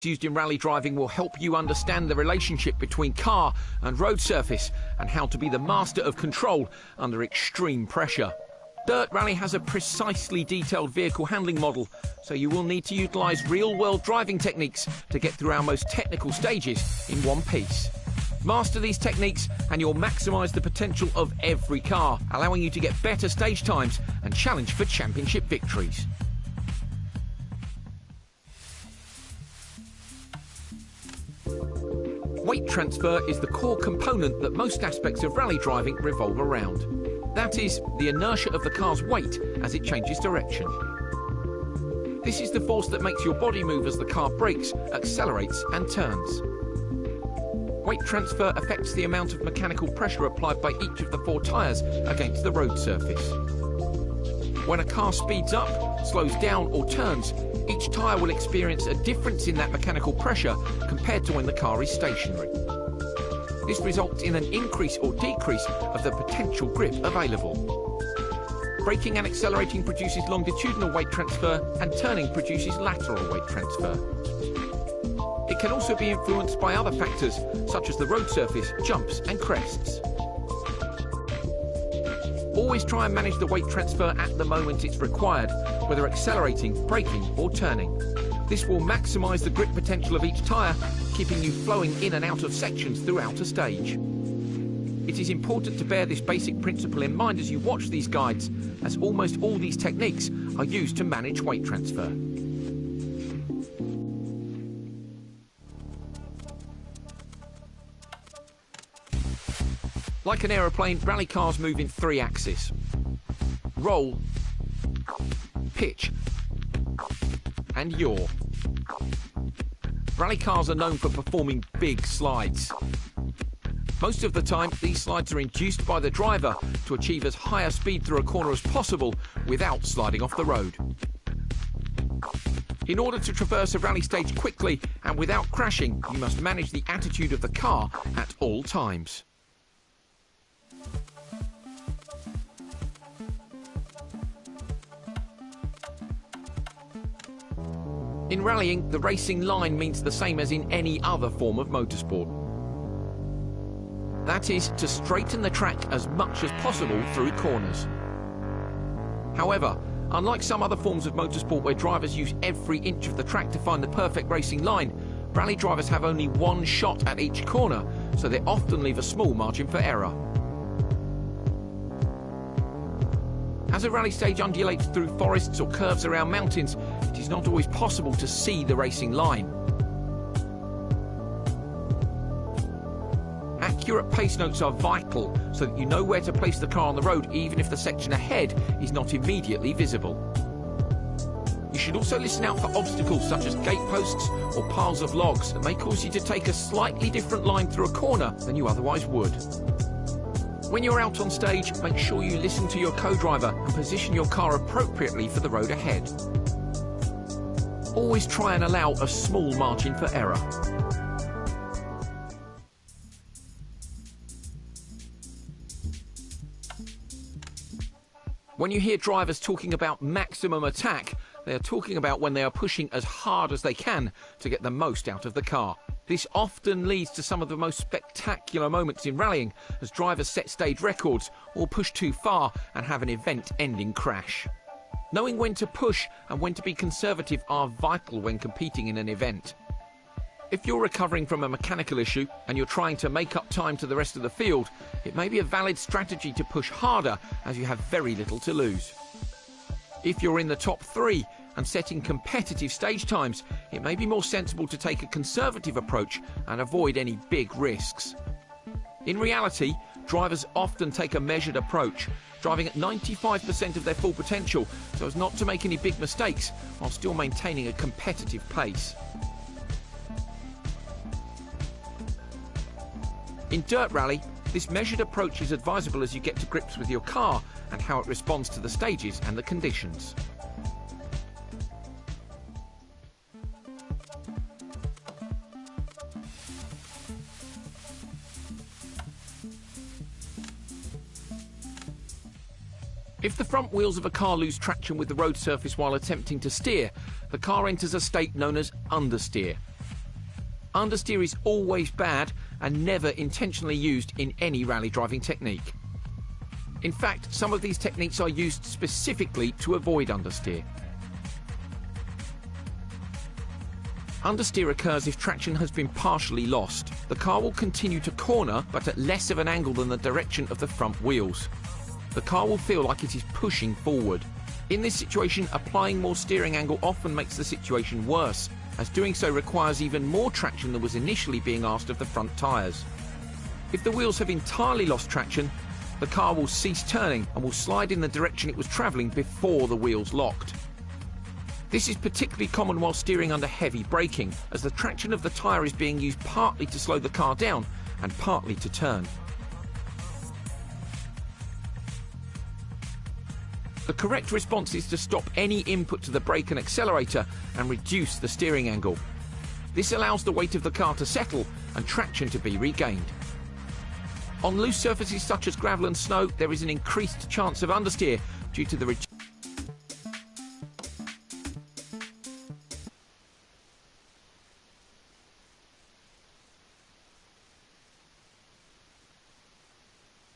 used in rally driving will help you understand the relationship between car and road surface and how to be the master of control under extreme pressure. Dirt Rally has a precisely detailed vehicle handling model, so you will need to utilise real-world driving techniques to get through our most technical stages in one piece. Master these techniques and you'll maximise the potential of every car, allowing you to get better stage times and challenge for championship victories. Weight transfer is the core component that most aspects of rally driving revolve around. That is, the inertia of the car's weight as it changes direction. This is the force that makes your body move as the car brakes, accelerates and turns. Weight transfer affects the amount of mechanical pressure applied by each of the 4 tyres against the road surface. When a car speeds up, slows down or turns, each tyre will experience a difference in that mechanical pressure compared to when the car is stationary. This results in an increase or decrease of the potential grip available. Braking and accelerating produces longitudinal weight transfer, and turning produces lateral weight transfer. It can also be influenced by other factors, such as the road surface, jumps and crests. Always try and manage the weight transfer at the moment it's required, whether accelerating, braking or turning. This will maximise the grip potential of each tyre, keeping you flowing in and out of sections throughout a stage. It is important to bear this basic principle in mind as you watch these guides, as almost all these techniques are used to manage weight transfer. Like an aeroplane, rally cars move in 3 axes: roll, pitch and yaw. Rally cars are known for performing big slides. Most of the time, these slides are induced by the driver to achieve as high a speed through a corner as possible without sliding off the road. In order to traverse a rally stage quickly and without crashing, you must manage the attitude of the car at all times. In rallying, the racing line means the same as in any other form of motorsport. That is, to straighten the track as much as possible through corners. However, unlike some other forms of motorsport where drivers use every inch of the track to find the perfect racing line, rally drivers have only one shot at each corner, so they often leave a small margin for error. As a rally stage undulates through forests or curves around mountains, it is not always possible to see the racing line. Accurate pace notes are vital so that you know where to place the car on the road even if the section ahead is not immediately visible. You should also listen out for obstacles such as gate posts or piles of logs that may cause you to take a slightly different line through a corner than you otherwise would. When you're out on stage, make sure you listen to your co-driver and position your car appropriately for the road ahead. Always try and allow a small margin for error. When you hear drivers talking about maximum attack, they are talking about when they are pushing as hard as they can to get the most out of the car. This often leads to some of the most spectacular moments in rallying as drivers set stage records or push too far and have an event-ending crash. Knowing when to push and when to be conservative are vital when competing in an event. If you're recovering from a mechanical issue and you're trying to make up time to the rest of the field, it may be a valid strategy to push harder as you have very little to lose. If you're in the top 3 and setting competitive stage times, it may be more sensible to take a conservative approach and avoid any big risks. In reality, drivers often take a measured approach, driving at 95% of their full potential so as not to make any big mistakes while still maintaining a competitive pace. In dirt rally, this measured approach is advisable as you get to grips with your car and how it responds to the stages and the conditions. If the front wheels of a car lose traction with the road surface while attempting to steer, the car enters a state known as understeer. Understeer is always bad and never intentionally used in any rally driving technique. In fact, some of these techniques are used specifically to avoid understeer. Understeer occurs if traction has been partially lost. The car will continue to corner, but at less of an angle than the direction of the front wheels. The car will feel like it is pushing forward. In this situation, applying more steering angle often makes the situation worse, as doing so requires even more traction than was initially being asked of the front tyres. If the wheels have entirely lost traction, the car will cease turning and will slide in the direction it was travelling before the wheels locked. This is particularly common while steering under heavy braking, as the traction of the tyre is being used partly to slow the car down and partly to turn. The correct response is to stop any input to the brake and accelerator and reduce the steering angle. This allows the weight of the car to settle and traction to be regained. On loose surfaces such as gravel and snow, there is an increased chance of understeer due to the